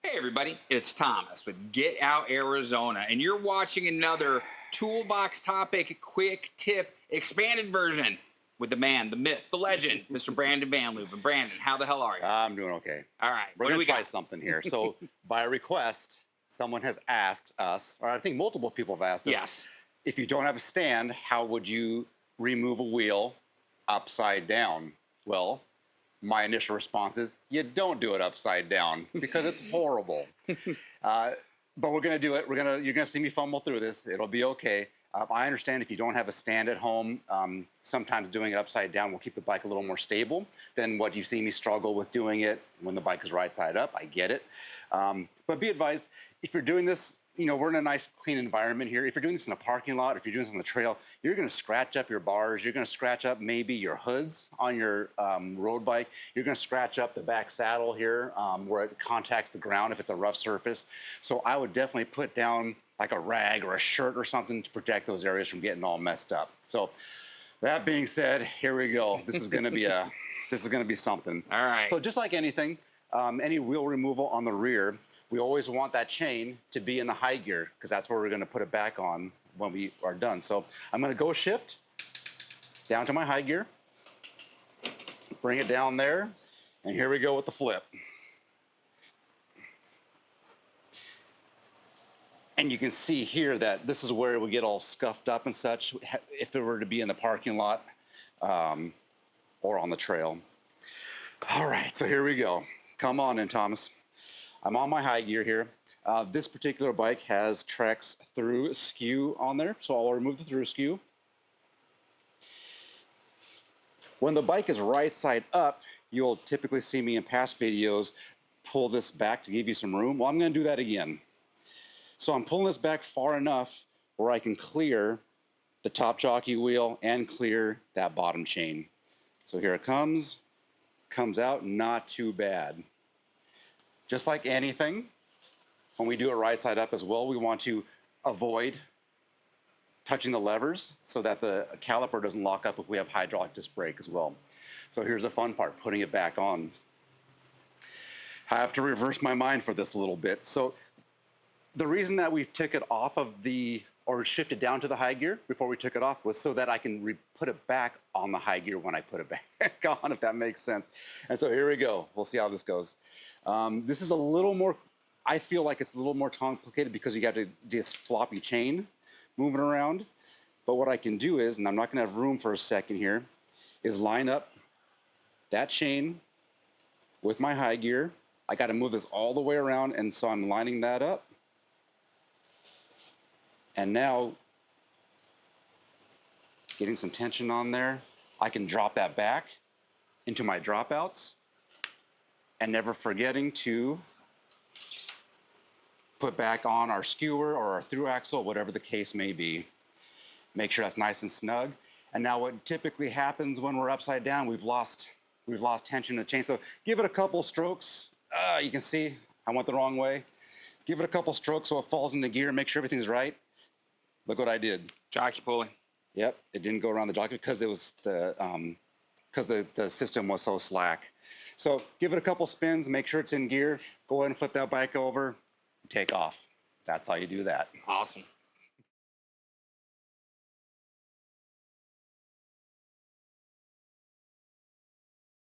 Hey everybody, it's Thomas with Get Out Arizona, and you're watching another Toolbox Topic Quick Tip expanded version with the man, the myth, the legend, Mr. Brandon Van Looven. Brandon, how the hell are you? I'm doing okay. All right, We're what do going we to try got? something here. So by request, someone has asked us, or I think multiple people have asked us, Yes. if you don't have a stand, how would you remove a wheel upside down? Well, my initial response is you don't do it upside down because it's horrible. But we're going to do it. You're going to see me fumble through this. It'll be okay. I understand if you don't have a stand at home, sometimes doing it upside down will keep the bike a little more stable than what you see me struggle with doing it when the bike is right side up. I get it. But be advised, if you're doing this, we're in a nice, clean environment here. If you're doing this in a parking lot, if you're doing this on the trail, you're going to scratch up your bars. You're going to scratch up maybe your hoods on your road bike. You're going to scratch up the back saddle here where it contacts the ground if it's a rough surface. So I would definitely put down like a rag or a shirt or something to protect those areas from getting all messed up. So that being said, here we go. This is going to be something. All right. So just like anything, any wheel removal on the rear, we always want that chain to be in the high gear because that's where we're going to put it back on when we are done. So I'm going to go shift down to my high gear, bring it down there, and here we go with the flip. And you can see here that this is where we get all scuffed up and such if it were to be in the parking lot or on the trail. All right, so here we go. Come on in, Thomas. I'm on my high gear here. This particular bike has Trex through skew on there, so I'll remove the through skew. When the bike is right side up, you'll typically see me in past videos pull this back to give you some room. Well, I'm going to do that again. So I'm pulling this back far enough where I can clear the top jockey wheel and clear that bottom chain. So here it comes out, not too bad. Just like anything, when we do it right side up as well, we want to avoid touching the levers so that the caliper doesn't lock up if we have hydraulic disc brake as well. So here's the fun part, putting it back on. I have to reverse my mind for this a little bit. So the reason that we took it off of or shifted down to the high gear before we took it off was so that I can put it back on the high gear when I put it back on, if that makes sense. And so here we go. We'll see how this goes. This is a little more, I feel like it's a little more complicated because you got this floppy chain moving around. But what I can do is, and I'm not gonna have room for a second here, is line up that chain with my high gear. I gotta move this all the way around, and so I'm lining that up. And now, getting some tension on there, I can drop that back into my dropouts and never forgetting to put back on our skewer or our through axle, whatever the case may be. Make sure that's nice and snug. And now what typically happens when we're upside down, we've lost tension in the chain. So give it a couple strokes. You can see I went the wrong way. Give it a couple strokes so it falls into gear, make sure everything's right. Look what I did. Jockey pulley. Yep, it didn't go around the jockey because it was the system was so slack. So give it a couple spins, make sure it's in gear. Go ahead and flip that bike over, take off. That's how you do that. Awesome.